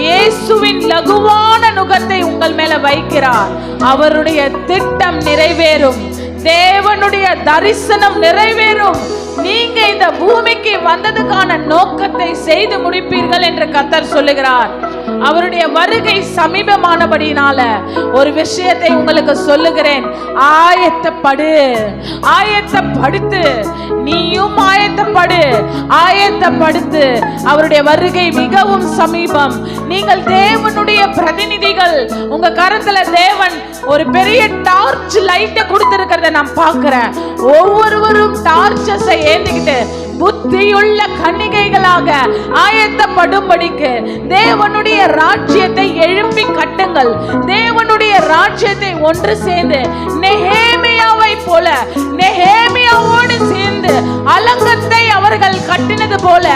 இயேசுவின் லகுவான நுகத்தை உங்கள் மேல வைக்கிறார். அவருடைய திட்டம் நிறைவேறும். தேவனுடைய தரிசனம் நிறைவேறும். நீங்க இந்த பூமிக்கு வந்ததுக்கான நோக்கத்தை செய்து முடிப்பீர்கள் என்று கர்த்தர் சொல்லுகிறார். அவருடைய வருகை சமீபமானபடினால ஒரு விஷயத்தை உங்களுக்கு சொல்லுகிறேன். ஆயத்தப்படு, ஆயத்தப்படுத்து. நீயும் ஆயத்தப்படு, ஆயத்தப்படுத்து. அவருடைய வருகை மிகவும் சமீபம். நீங்கள் தேவனுடைய பிரதிநிதிகள். உங்க கரத்துல தேவன் ஒரு பெரிய டார்ச் லைட்டை கொடுத்திருக்கிறத நான் பார்க்கிறேன். ஒவ்வொருவரும் டார்ச்சஸை ஏந்திக்கிட்டு புத்தியுள்ள கன்னிகைகளாக ஆயத்தப்படும்படிக்கு தேவனுடைய ராஜ்யத்தை எழுப்பி கட்டுங்கள். தேவனுடைய ராஜ்யத்தை ஒன்று சேர்ந்து நெகேமியாவை போல, நெகேமியாவோடு சேர்ந்து அலங்கத்தை அவர்கள் கட்டினது போல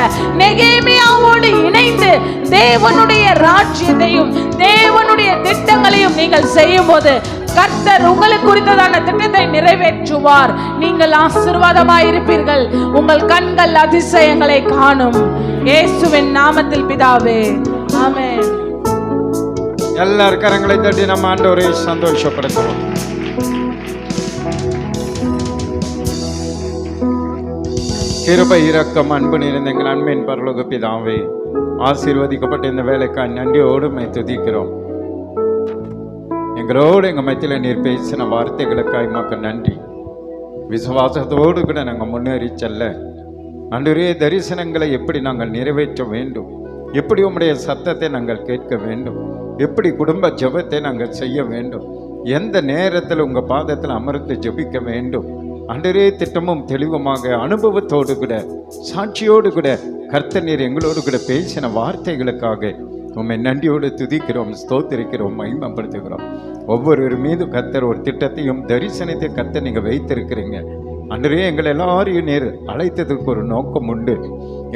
நெகேமியாவோடு இணைந்து தேவனுடைய ராஜ்யத்தையும் தேவனுடைய திட்டங்களையும் நீங்கள் செய்யும் போது கர்த்தர் உங்களுக்கு குறித்ததான திட்டத்தை நிறைவேற்றுவார். நீங்கள் ஆசீர்வாதமாய் இருப்பீர்கள். உங்கள் கண்கள் அதிசயங்களை காணும். இயேசுவின் நாமத்தில் பிதாவே, ஆமென். எல்லார் கரங்களை தட்டி நம்ம ஆண்டவரை சந்தோஷப்படுத்துவோம். கிருபை, இரக்கம், அன்பு நிறைந்த எங்கள் அன்பின் பரலோக பிதாவே, ஆசீர்வதிக்கப்பட்ட இந்த வேலைக்காய் நன்றியோடு மை துதிக்கிறோம். எங்களோடு எங்கள் மத்தியில் நீர் பேசின வார்த்தைகளுக்காய் மக்கள் நன்றி. விசுவாசத்தோடு கூட நாங்கள் முன்னேறி செல்ல ஆண்டவரே, தரிசனங்களை எப்படி நாங்கள் நிறைவேற்ற வேண்டும், எப்படி உம்முடைய சத்தத்தை நாங்கள் கேட்க வேண்டும், எப்படி குடும்ப ஜெபத்தை நாங்கள் செய்ய வேண்டும், எந்த நேரத்தில் உங்கள் பாதத்தில் அமர்ந்து ஜெபிக்க வேண்டும். ஆண்டவரே, திட்டமும் தெளிவுமாக அனுபவத்தோடு கூட சாட்சியோடு கூட கர்த்தர் நீர் எங்களோடு கூட பேசின வார்த்தைகளுக்காக உம்மை நன்றியோடு துதிக்கிறோம், ஸ்தோத்திரிக்கிறோம், மகிமைப்படுத்துகிறோம். ஒவ்வொருவர் மீது கர்த்தர் ஒரு திட்டத்தையும் தரிசனத்தை கர்த்தர் நீங்கள் வைத்திருக்கிறீங்க. ஆண்டவரே, எங்களை எல்லாரையும் நீர் அழைத்ததுக்கு ஒரு நோக்கம் உண்டு.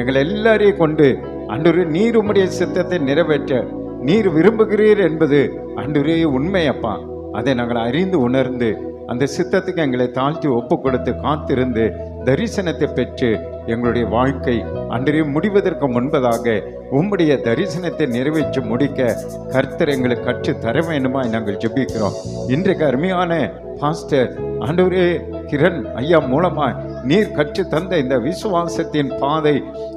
எங்களை எல்லாரையும் கொண்டு ஆண்டவரே நீர் உம்முடைய சித்தத்தை நிறைவேற்ற நீர் விரும்புகிறீர் என்பது ஆண்டவரே உண்மையப்பா. அதை நாங்கள் அறிந்து உணர்ந்து அந்த சித்தத்துக்கு எங்களை தாழ்த்தி ஒப்பு கொடுத்து காத்திருந்து தரிசனத்தை பெற்று எங்களுடைய வாழ்க்கை அன்றே முடிவதற்கு முன்பதாக உம்முடைய தரிசனத்தை நிறைவேற்றி முடிக்க கர்த்தர் எங்களுக்கு கற்று தர வேண்டுமா நாங்கள் ஜெபிக்கிறோம். இன்றைக்கு அருமையான பாஸ்டர் ஆண்டவரே கிரண் ஐயா மூலமாய் நீர் கற்று தந்த இந்த விசுவாசத்தின் பாதை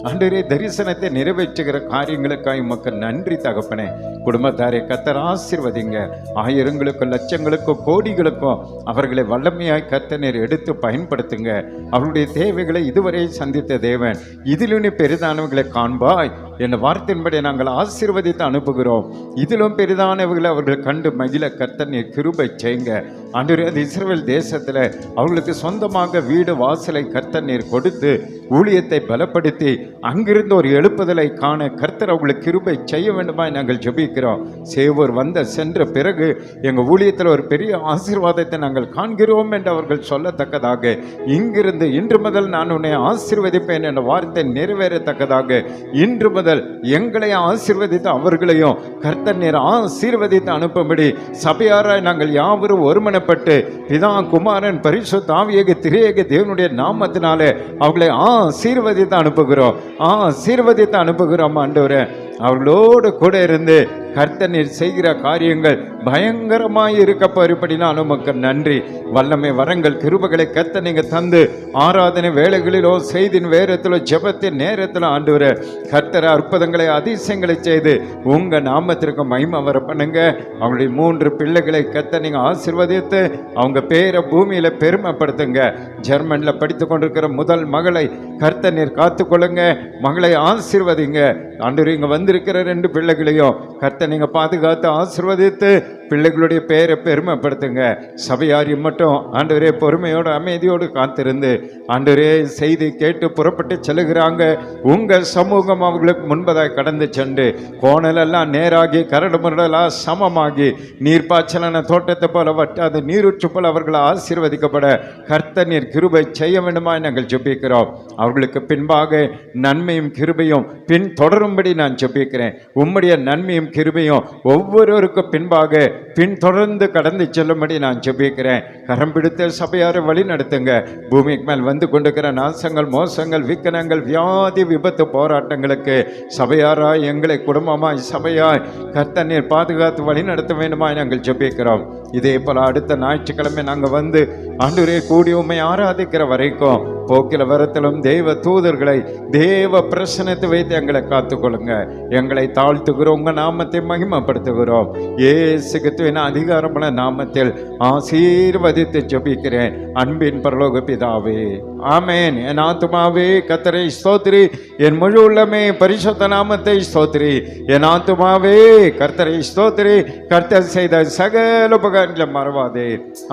ஆண்டவரே தரிசனத்தை நிறைவேற்றுகிற காரியங்களுக்காக மக்கள் நன்றி தகப்பனே. குடும்பத்தாரை கர்த்தர் ஆசீர்வதிங்க. ஆயிரங்களுக்கும் லட்சங்களுக்கும் கோடிகளுக்கும் அவர்களை வல்லமையாய் கர்த்தர் நீர் எடுத்து பயன்படுத்துங்க. அவருடைய தேவைகளை இதுவரை சந்தித்த தேவன் இதிலும் பெரிதானவர்களை காண்பாய் என்ற வார்த்தையின்படி நாங்கள் ஆசீர்வதித்து அனுப்புகிறோம். இதிலும் பெரிதானவர்களை அவர்கள் கண்டு மகிழ கர்த்தர் நீர் கிருபை செய்யுங்க. ஆண்டவரே, அது இஸ்ரவேல் தேசத்தில் அவர்களுக்கு சொந்தமாக வீடு வாசலை கர்த்தர் நீர் கொடுத்து ஊழியத்தை பலப்படுத்தி அங்கிருந்து ஒரு எழுப்புதலை காண கர்த்தர் அவர்களுக்கு கிருபை செய்ய வேண்டுமா நாங்கள் ஜெபிக்கிறோம். சேவர் வந்த சென்ற பிறகு எங்கள் ஊழியத்தில் ஒரு பெரிய ஆசீர்வாதத்தை நாங்கள் காண்கிறோம் என்று அவர்கள் சொல்லத்தக்கதாக இங்கிருந்து இன்று முதல் நான் உன்னை ஆசீர்வதிப்பேன் என்ற வார்த்தை நிறைவேறத்தக்கதாக இன்று முதல் எங்களை ஆசீர்வதித்து அவர்களையும் கர்த்தர் நீர் ஆசீர்வதித்து அனுப்பும்படி சபையாராய் நாங்கள் யாவரும் ஒருமனப்பட்டு பிதா குமாரன் பரிசுத்த ஆவியாக திரியேக தேவனுடைய நாமத்தினாலே அவர்களை ஆசீர்வதித்து அனுப்புகிறோம். ஆசீர்வதித்து அனுப்புகிறோம் ஆண்டவரே. அவர்களோடு கூட இருந்து கர்த்தர் நீர் செய்கிற காரியங்கள் பயங்கரமாய் இருக்க போறபடினால் உமக்கு நன்றி. வல்லமை வரங்கள் கிருபைகளை கர்த்தர் நீங்க தந்து ஆராதனை வேளைகளிலோ செய்தின் வேரத்திலோ ஜெபத்தின் நேரத்திலோ ஆண்டவரே கர்த்தர் அற்புதங்களை அதிசயங்களை செய்து உங்க நாமத்திற்கு மகிமை வர பண்ணுங்க. அவங்களுடைய 3 பிள்ளைகளை கர்த்தர் நீங்க ஆசீர்வதித்து அவங்க பேரை பூமியில பெருமைப்படுத்துங்க. ஜெர்மன்ல படித்து கொண்டிருக்கிற முதல் மகளை கர்த்தர் நீர் காத்துக்கொள்ளுங்க. மகளை ஆசீர்வதிங்க. ஆண்டவரே இங்க வந்திருக்கிற 2 பிள்ளைகளையும் கர்த்தர் நீங்க பாதுகாத்து ஆசீர்வதித்து பிள்ளைகளுடைய பெயரை பெருமைப்படுத்துங்க. சபையாரி மட்டும் ஆண்டவரே பொறுமையோடு அமைதியோடு காத்திருந்து ஆண்டவரே செய்தி கேட்டு புறப்பட்டு செல்லுகிறாங்க. உங்க சமூகம் அவர்களுக்கு முன்பதாய் கடந்து சென்று கோணலெல்லாம் நேராகி கரடு முரடெல்லாம் சமமாகி நீர்ப்பாய்ச்சலான தோட்டத்தை போல வட்டாத நீரூற்று போல அவர்களை ஆசீர்வதிக்கப்பட கர்த்தர் நீர் கிருபை செய்ய வேண்டுமாய் நாங்கள் ஜெபிக்கிறோம். அவர்களுக்கு பின்பாக நன்மையும் கிருபையும் பின் தொடரும்படி நான் ஜெபிக்கிறேன். உம்முடைய நன்மையும் கிருபையும் ஒவ்வொருவருக்கும் பின்பாக பின் தொடர்ந்து கடந்து செல்லும்படி நான் ஜெபிக்கிறேன். கரம் பிடித்த சபையாரை வழி நடத்துங்க. பூமிக்கு மேல் வந்து கொண்டிருக்கிற நாசங்கள் மோசங்கள் விக்கனங்கள் வியாதி விபத்து போராட்டங்களுக்கு சபையாராய் எங்களை குடும்பமாய் சபையாய் கர்த்தர் நீர் பாதுகாத்து வழி நடத்த வேண்டுமாய் நாங்கள் ஜெபிக்கிறோம். இதே போல அடுத்த ஞாயிற்றுக்கிழமை நாங்கள் வந்து ஆண்டவரே கூடி உம்மை ஆராதிக்கிற வரைக்கும் போக்கில வரத்திலும் தேவ தூதர்களை தேவ பிரசனத்தை வைத்து எங்களை காத்துக்கொள்ளுங்க. எங்களை தாழ்த்துகிறோம். உங்க நாமத்தை மகிமைப்படுத்துகிறோம். இயேசு கிறிஸ்துவின் அதிகாரமுள்ள நாமத்தில் ஆசீர்வதித்து ஜெபிக்கிறேன் அன்பின் பரலோக பிதாவே, ஆமென். என் ஆத்துமாவே கர்த்தரை ஸ்தோத்திரி, என் முழு உள்ளமே பரிசுத்த நாமத்தை ஸ்தோத்திரி. என் ஆத்துமாவே கர்த்தரை ஸ்தோத்திரி, கர்த்தர் செய்த சகல உபகாரங்களை மறவாதே.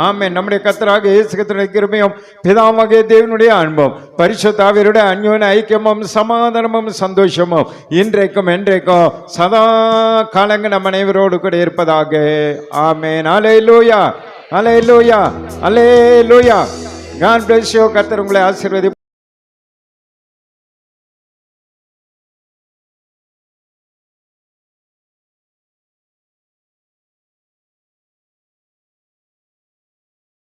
ஆமென். நம்முடைய கர்த்தராக இயேசு கிறிஸ்துவின் கிருபையும் பிதாவாகிய தேவனுடைய அன்பும் பரிசுத்த ஆவியாருடைய அன்யோன்ய ஐக்கியமும் சமாதானமும் சந்தோஷமும் இன்றைக்கும் என்றைக்கும் சதா காலங்கள் நம் அனைவரோடு கூட இருப்பதாக. ஆமென். அல்லேலூயா, அல்லேலூயா, அல்லேலூயா. God bless you. கர்த்தர் உங்களை ஆசீர்வதி.